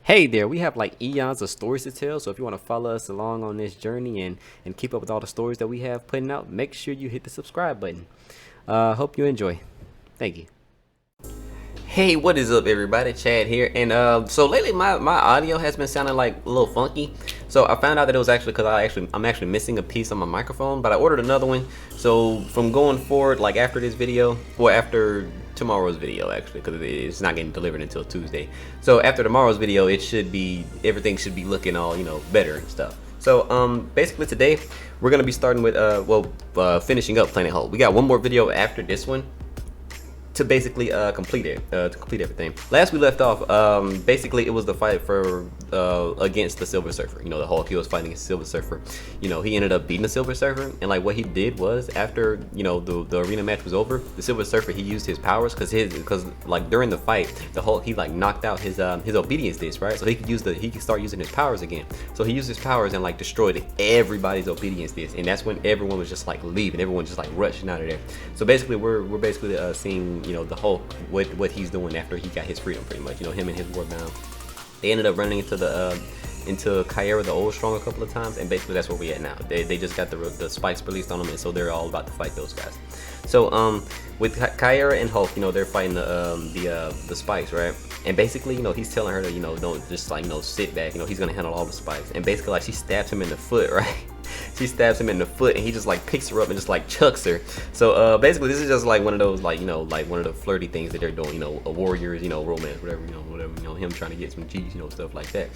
Hey there, we have like eons of stories to tell, so if you want to follow us along on this journey and keep up with all the stories that we have putting out, make sure you hit the subscribe button. Hope you enjoy. Thank you. Hey, what is up, everybody? Chad here, and so lately my audio has been sounding like a little funky. So I found out that it was actually because I'm actually missing a piece on my microphone, but I ordered another one. So from going forward, like after this video, or after tomorrow's video actually, because it's not getting delivered until Tuesday. So after tomorrow's video, everything should be looking all better and stuff. So basically today we're gonna be starting with finishing up Planet Hulk. We got one more video after this one to basically complete everything. Last we left off, basically it was the fight for against the Silver Surfer. The Hulk, he was fighting against Silver Surfer. He ended up beating the Silver Surfer, and like what he did was, after the arena match was over, the Silver Surfer, he used his powers because like during the fight, the Hulk, he like knocked out his obedience disc, right? So he could start using his powers again. So he used his powers and like destroyed everybody's obedience disc, and that's when everyone was just like leaving, everyone just like rushing out of there. So basically we're basically seeing the Hulk, what he's doing after he got his freedom, pretty much. Him and his warbound. They ended up running into Kyra the Old Strong a couple of times, and basically that's where we at now. They just got the spikes released on them, and so they're all about to fight those guys. So with Kyra and Hulk, they're fighting the spikes, right? And basically, he's telling her to don't just like sit back. He's gonna handle all the spikes. And basically, like, she stabs him in the foot, right? She stabs him in the foot, and he just like picks her up and just like chucks her. So basically this is just like one of those like like one of the flirty things that they're doing, a warriors, romance, whatever, him trying to get some G's, stuff like that.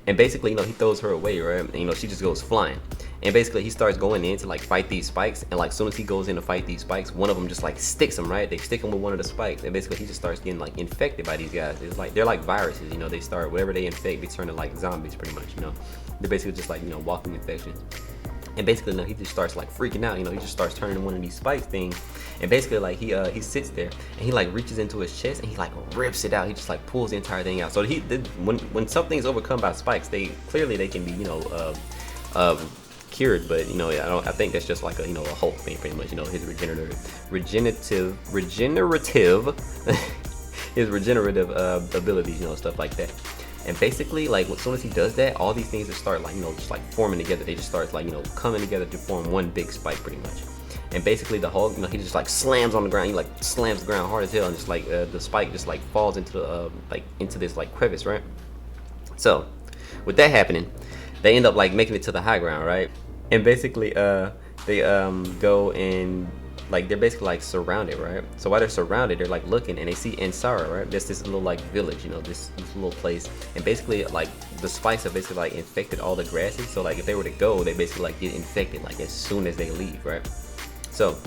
And basically, he throws her away, right? And she just goes flying. And basically he starts going in to like fight these spikes, and like as soon as he goes in to fight these spikes, one of them just like sticks him, right? They stick him with one of the spikes, and basically he just starts getting like infected by these guys. It's like they're like viruses, they start, whatever they infect, they turn to like zombies, pretty much. They're basically just like walking infections. And basically, he just starts like freaking out. He just starts turning one of these spikes things, and basically like he sits there and he like reaches into his chest and he like rips it out. He just like pulls the entire thing out. So when something's overcome by spikes, they can be cured. But I think that's just like a a Hulk thing, pretty much. His regenerative abilities, stuff like that. And basically, like, as soon as he does that, all these things just start like just like forming together. They just start like coming together to form one big spike, pretty much. And basically the Hulk, he just like slams on the ground. He like slams the ground hard as hell, and just like the spike just like falls into the into this like crevice, right? So with that happening, they end up like making it to the high ground, right? And basically they go and like they're basically like surrounded, right? So while they're surrounded, they're like looking, and they see Ansara, right? There's this little like village, this little place, and basically like the spikes have basically like infected all the grasses. So like if they were to go, they basically like get infected like as soon as they leave, right? So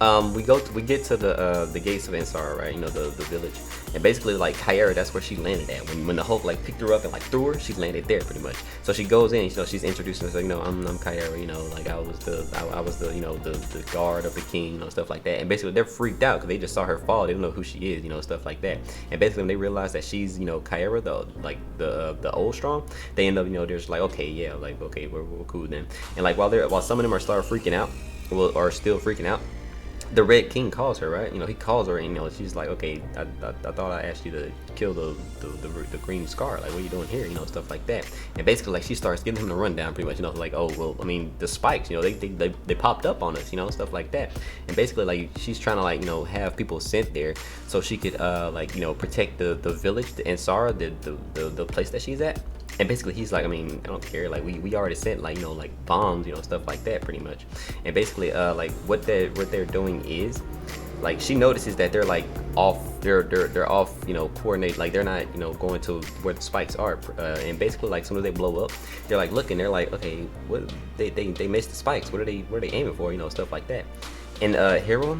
we get to the gates of Ansara, right? The village. And basically like Kyra, that's where she landed at. When the Hulk like picked her up and like threw her, she landed there, pretty much. So she goes in, she's introducing herself, I'm Kyra, like I was the guard of the king, stuff like that. And basically they're freaked out because they just saw her fall. They don't know who she is, stuff like that. And basically when they realize that she's Kyra, the old strong, they end up they're just like, okay, yeah, like okay, we're cool then. And like while some of them are freaking out, are still freaking out, the Red King calls her, right? He calls her, and she's like, okay, I thought I asked you to kill the green scar. Like, what are you doing here? Stuff like that. And basically, like, she starts giving him the rundown, pretty much. Like, oh well, I mean, the spikes, they popped up on us, stuff like that. And basically, like, she's trying to like have people sent there so she could protect the village, the Ansara, the place that she's at. And basically he's like, I mean, I don't care, like we already sent like like bombs, stuff like that, pretty much. And basically like what they're doing is, like, she notices that they're like off, they're off, coordinate, like they're not going to where the spikes are, and basically like as soon as they blow up, they're like looking, they're like, okay, what, they missed the spikes, what are they aiming for, stuff like that. And Hero,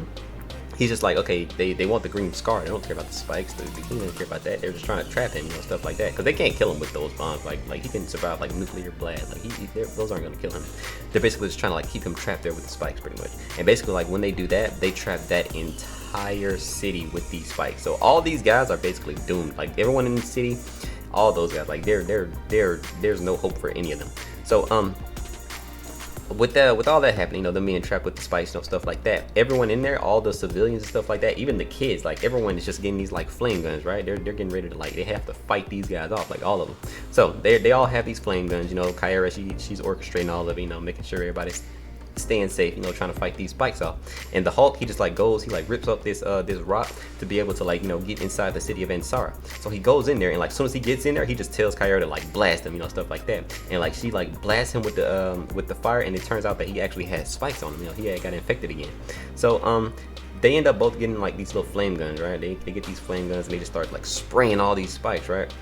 he's just like, okay, they want the green scar. They don't care about the spikes. They don't care about that. They're just trying to trap him, stuff like that. Because they can't kill him with those bombs. Like he can survive like nuclear blast. Like those aren't gonna kill him. They're basically just trying to like keep him trapped there with the spikes, pretty much. And basically like when they do that, they trap that entire city with these spikes. So all these guys are basically doomed. Like everyone in the city, all those guys, like there's no hope for any of them. So with all that happening, them being trapped with the spikes, stuff like that, everyone in there, all the civilians and stuff like that, even the kids, like everyone is just getting these like flame guns, right? They're getting ready to like, they have to fight these guys off, like all of them. So they all have these flame guns, Kyra, she's orchestrating all of it, making sure everybody's staying safe, trying to fight these spikes off. And the Hulk, he just like goes, he like rips up this rock to be able to like get inside the city of Ansara. So he goes in there, and like as soon as he gets in there, he just tells Kyra to like blast him, stuff like that. And like she like blasts him with the fire, and it turns out that he actually has spikes on him. He had got infected again. So they end up both getting like these little flame guns, right? They get these flame guns, and they just start like spraying all these spikes, right?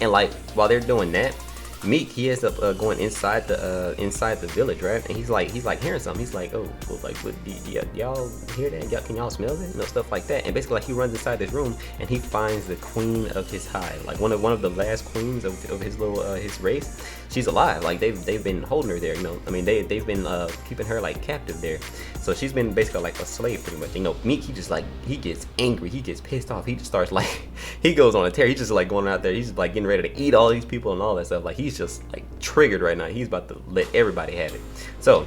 And like while they're doing that, Meek, he ends up going inside the village, right? And he's like hearing something. He's like, oh, well, like, what, y'all hear that? Can y'all smell it? Stuff like that. And basically, like, he runs inside this room, and he finds the queen of his hive, like one of the last queens of his little his race. She's alive. Like they've been holding her there. They've been keeping her like captive there. So she's been basically like a slave pretty much. Meek, he gets angry. He gets pissed off. He just starts like, he goes on a tear. He's just like going out there. He's like getting ready to eat all these people and all that stuff. Like he's just like triggered right now. He's about to let everybody have it. So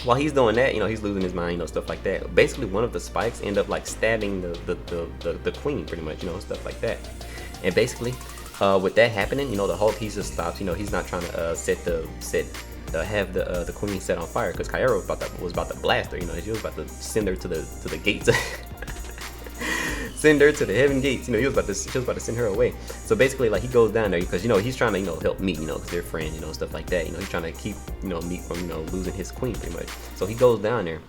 while he's doing that, he's losing his mind, stuff like that. Basically, one of the spikes end up like stabbing the queen pretty much, stuff like that. And basically, with that happening, the Hulk, he just stops. He's not trying to have the queen set on fire, because Kyra was about to blast her. She was about to send her to the gates. Send her to the heaven gates. She was about to send her away. So basically, like, he goes down there because he's trying to help Meek, because they're friends, stuff like that. He's trying to keep Meek from losing his queen pretty much. So he goes down there,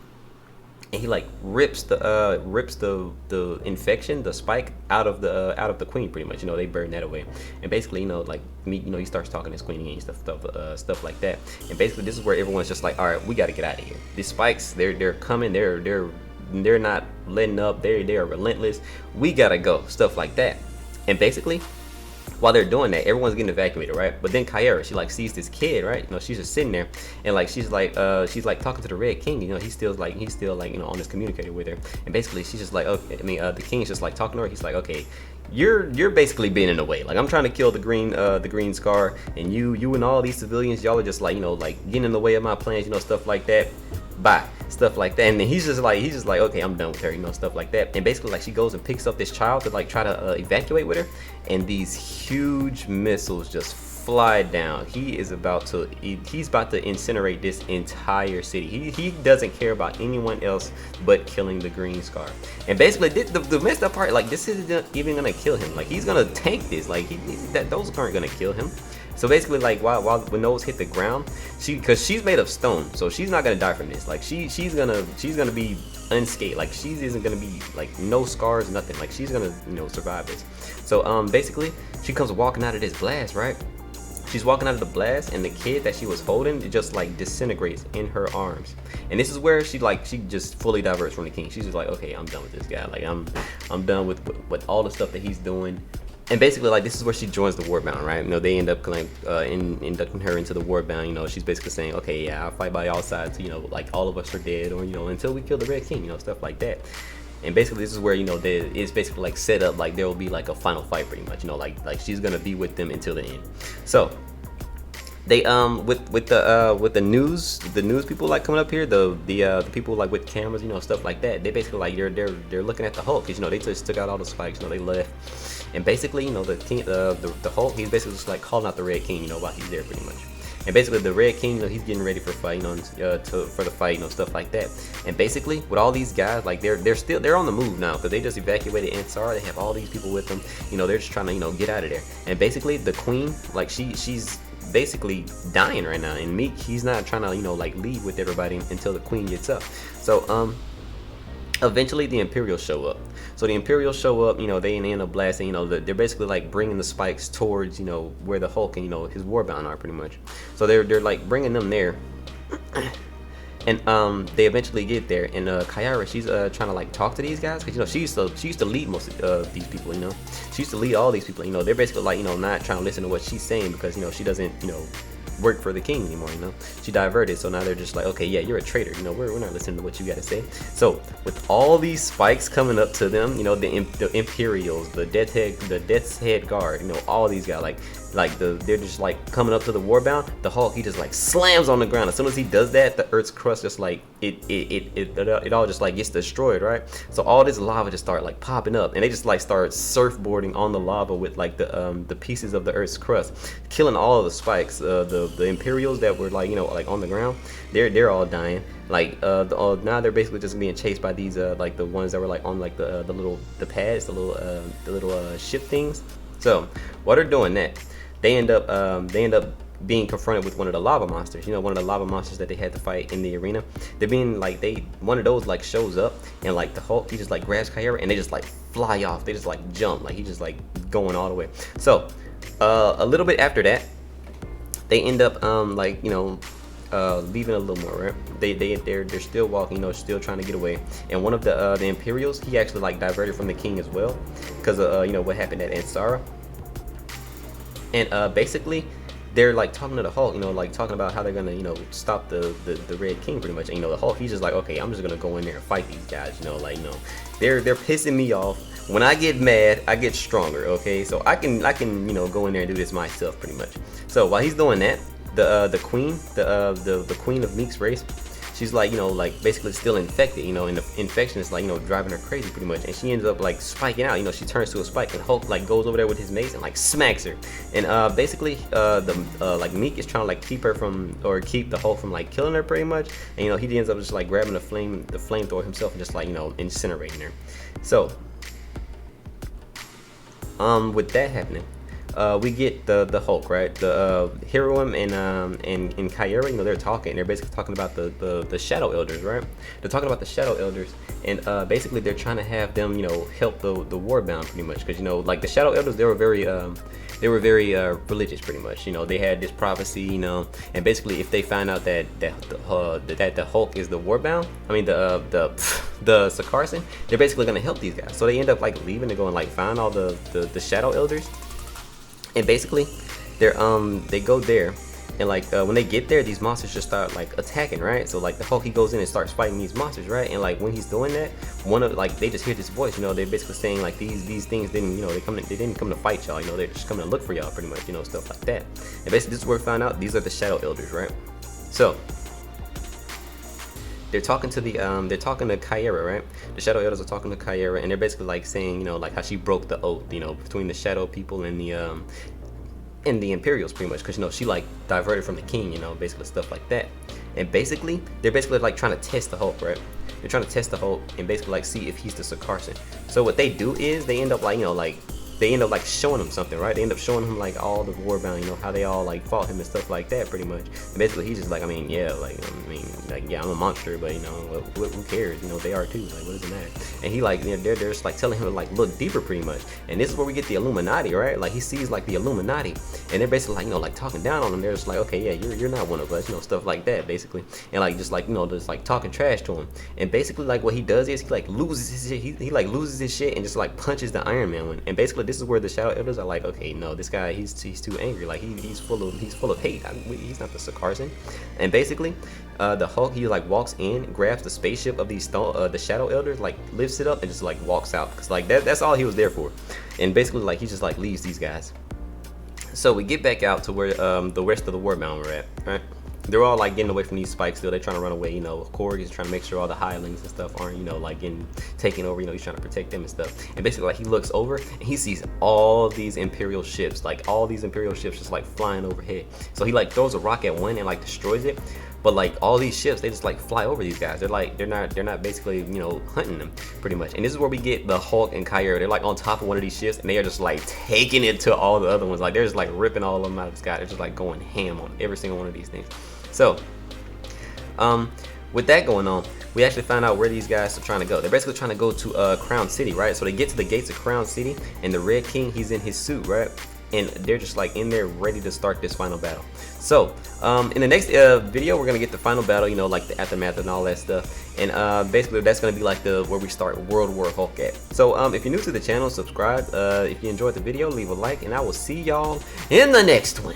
and he like rips the infection, the spike out of the queen pretty much. They burn that away. And basically, like Meek, he starts talking to his queen again, stuff like that. And basically, this is where everyone's just like, all right, we got to get out of here. These spikes, they're coming. They're not letting up. They are relentless. We gotta go. Stuff like that. And basically, while they're doing that, everyone's getting evacuated, right? But then Kyra, she like sees this kid, right? She's just sitting there, and like she's like talking to the Red King. He's still like on this communicator with her. And basically, she's just like, okay. The King's just like talking to her. He's like, okay, you're basically being in the way. Like, I'm trying to kill the green scar, and you and all these civilians, y'all are just like like getting in the way of my plans, stuff like that. Bye. Stuff like that. And then he's just like, okay, I'm done with her, stuff like that. And basically, like, she goes and picks up this child to like try to evacuate with her, and these huge missiles just fly down. He's about to incinerate this entire city. He doesn't care about anyone else but killing the green scar. And basically, the messed up part, like, this isn't even gonna kill him. Like, he's gonna tank this. Like, those aren't gonna kill him. So basically, like, when those hit the ground, because she's made of stone, so she's not gonna die from this. Like, she's gonna be unscathed. Like, she isn't gonna be like no scars, nothing. Like, she's gonna survive this. So basically, she comes walking out of this blast, right? She's walking out of the blast, and the kid that she was holding, it just like disintegrates in her arms. And this is where she just fully diverts from the King. She's just like, okay, I'm done with this guy. Like, I'm done with all the stuff that he's doing. And basically, like, this is where she joins the warbound, right? They end up like inducting her into the warbound. She's basically saying, okay, yeah, I'll fight by all sides. Like, all of us are dead, or until we kill the Red King, stuff like that. And basically, this is where it's basically like set up like there will be like a final fight, pretty much. Like she's gonna be with them until the end. So they with the news people like coming up here, the people like with cameras, stuff like that. They basically like they're looking at the Hulk, because they just took out all the spikes, they left. And basically, the King, the Hulk, he's basically just like calling out the Red King, while he's there pretty much. And basically, the Red King, he's getting ready for fight, for the fight, stuff like that. And basically, with all these guys, like they're on the move now, because they just evacuated Ansara. They have all these people with them. They're just trying to get out of there. And basically, the Queen, like she's basically dying right now. And Meek, he's not trying to like leave with everybody until the Queen gets up. So eventually the Imperials show up. So the Imperials show up, they end up blasting, they're basically like bringing the spikes towards, where the Hulk and, his warbound are pretty much. So they're like bringing them there. And they eventually get there, and Kyra, she's trying to like talk to these guys, because she used to lead most of these people. She used to lead all these people. They're basically like not trying to listen to what she's saying, because she doesn't work for the king anymore, you know. She diverted, so now they're just like, okay, yeah, you're a traitor, you know, we're not listening to what you got to say. So with all these spikes coming up to them, you know, the Imperials, the Death's Head Guard, you know, all these guys, they're just like coming up to the warbound. The Hulk, he just like slams on the ground. As soon as he does that, the Earth's crust just like it all just like gets destroyed, right? So all this lava just start like popping up, and they just like start surfboarding on the lava with like the pieces of the Earth's crust, killing all of the spikes. The Imperials that were like, you know, like on the ground, they're all dying. Like now they're basically just being chased by these like the ones that were like on like the pads, the little ship things. So while they're doing that, they end up being confronted with one of the lava monsters. You know, one of the lava monsters that they had to fight in the arena. They're being like, one of those like shows up, and like the Hulk, he just like grabs Kyra, and they just like fly off. They just like jump, like he just like going all the way. So a little bit after that, they end up like, you know, leaving a little more, right? They're still walking, you know, still trying to get away. And one of the Imperials, he actually like diverted from the king as well, because you know what happened at Ansara. And basically they're like talking to the Hulk, you know, like talking about how they're gonna, you know, stop the Red King pretty much. And you know, the Hulk, he's just like, okay, I'm just gonna go in there and fight these guys, you know, like, you know, they're pissing me off. When I get mad, I get stronger, okay? So I can you know, go in there and do this myself pretty much. So while he's doing that, the queen, the queen of Meek's race, she's like, you know, like basically still infected, you know, and the infection is like, you know, driving her crazy pretty much, and she ends up like spiking out, you know, she turns to a spike, and Hulk like goes over there with his mace and like smacks her. And basically like Meek is trying to like keep the Hulk from like killing her pretty much, and you know, he ends up just like grabbing the flamethrower himself and just like, you know, incinerating her. So with that happening, we get the Hulk, right? The Hiram and Kyra, you know, they're talking. They're basically talking about the Shadow Elders, right? They're talking about the Shadow Elders, and basically they're trying to have them, you know, help the warbound pretty much, because you know, like the Shadow Elders, they were very religious pretty much. You know, they had this prophecy, you know, and basically if they find out that the Hulk is the warbound, I mean the Sakarsan, they're basically gonna help these guys. So they end up like leaving to go and like find all the Shadow Elders. And basically, they go there, and like when they get there, these monsters just start like attacking, right? So like the Hulk, he goes in and starts fighting these monsters, right? And like when he's doing that, they just hear this voice, you know, they're basically saying like these things didn't, you know, they didn't come to fight y'all, you know, they're just coming to look for y'all pretty much, you know, stuff like that. And basically this is where we found out these are the Shadow Elders, right? So they're talking to Kyra, right? The Shadow Elders are talking to Kyra, and they're basically like saying, you know, like how she broke the oath, you know, between the Shadow people and the Imperials pretty much, because you know, she like diverted from the king, you know, basically stuff like that. And basically they're basically like trying to test the Hulk, right? They're trying to test the Hulk and basically like see if he's the Sakarsan. So what they do is they end up like, you know, like they end up like showing him something, right? They end up showing him like all the warbound, you know, how they all like fought him and stuff like that pretty much. And basically he's just like, I mean, yeah, like, yeah, I'm a monster, but you know, who cares? You know, they are too, like, what does it matter? And he like, you know, they're just like telling him to like look deeper pretty much. And this is where we get the Illuminati, right? Like he sees like the Illuminati, and they're basically like, you know, like talking down on him. They're just like, okay, yeah, you're not one of us, you know, stuff like that basically. And like just like, you know, just like talking trash to him. And basically like what he does is he like loses his shit. He like loses his shit and just like punches the Iron Man one. And basically this is where the Shadow Elders are like, okay, no, this guy, he's too angry, like he's full of hate. He's not the Sakarsan. And basically the Hulk, he like walks in, grabs the spaceship of these the Shadow Elders, like lifts it up and just like walks out, because like that's all he was there for. And basically like he just like leaves these guys. So we get back out to where the rest of the warbound were at, right? They're all like getting away from these spikes still. They're trying to run away, you know. Korg is trying to make sure all the hirelings and stuff aren't, you know, like getting taken over, you know. He's trying to protect them and stuff. And basically like he looks over and he sees all these Imperial ships, like all these Imperial ships just like flying overhead. So he like throws a rock at one and like destroys it. But like all these ships, they just like fly over these guys. They're like, they're not basically, you know, hunting them pretty much. And this is where we get the Hulk and Kyra. They're like on top of one of these ships, and they are just like taking it to all the other ones. Like they're just like ripping all of them out of the sky. They're just like going ham on every single one of these things. So with that going on, we actually find out where these guys are trying to go. They're basically trying to go to Crown City, right? So they get to the gates of Crown City, and the Red King, he's in his suit, right? And they're just like in there ready to start this final battle. So in the next video, we're gonna get the final battle, you know, like the aftermath and all that stuff. And basically that's gonna be like where we start World War Hulk at. So if you're new to the channel, subscribe. If you enjoyed the video, leave a like, and I will see y'all in the next one.